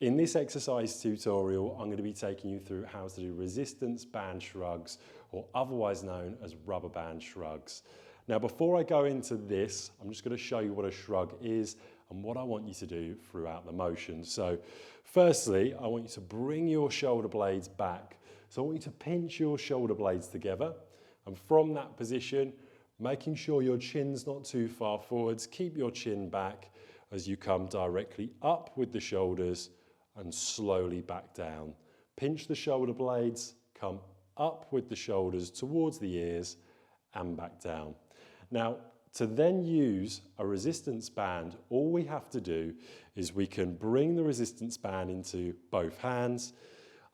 In this exercise tutorial, I'm going to be taking you through how to do resistance band shrugs, or otherwise known as rubber band shrugs. Now, before I go into this, I'm just going to show you what a shrug is and what I want you to do throughout the motion. So firstly, I want you to bring your shoulder blades back. So I want you to pinch your shoulder blades together, and from that position, making sure your chin's not too far forwards, keep your chin back as you come directly up with the shoulders and slowly back down. Pinch the shoulder blades, come up with the shoulders towards the ears and back down. Now, to then use a resistance band, all we have to do is we can bring the resistance band into both hands.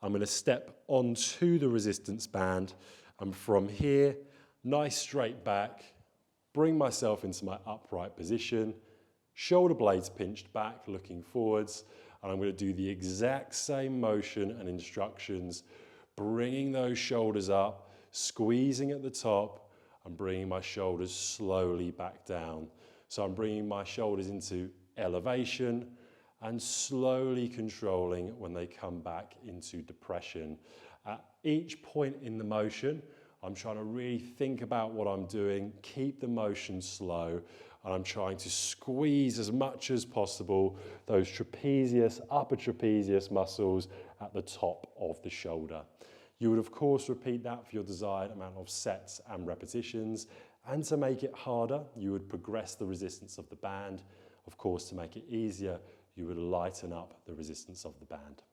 I'm going to step onto the resistance band, and from here, nice straight back, bring myself into my upright position, shoulder blades pinched back, looking forwards, and I'm going to do the exact same motion and instructions, bringing those shoulders up, squeezing at the top, and bringing my shoulders slowly back down. So I'm bringing my shoulders into elevation and slowly controlling when they come back into depression. At each point in the motion, I'm trying to really think about what I'm doing, keep the motion slow, and I'm trying to squeeze as much as possible those trapezius, upper trapezius muscles at the top of the shoulder. You would of course repeat that for your desired amount of sets and repetitions, and to make it harder, you would progress the resistance of the band. Of course, to make it easier, you would lighten up the resistance of the band.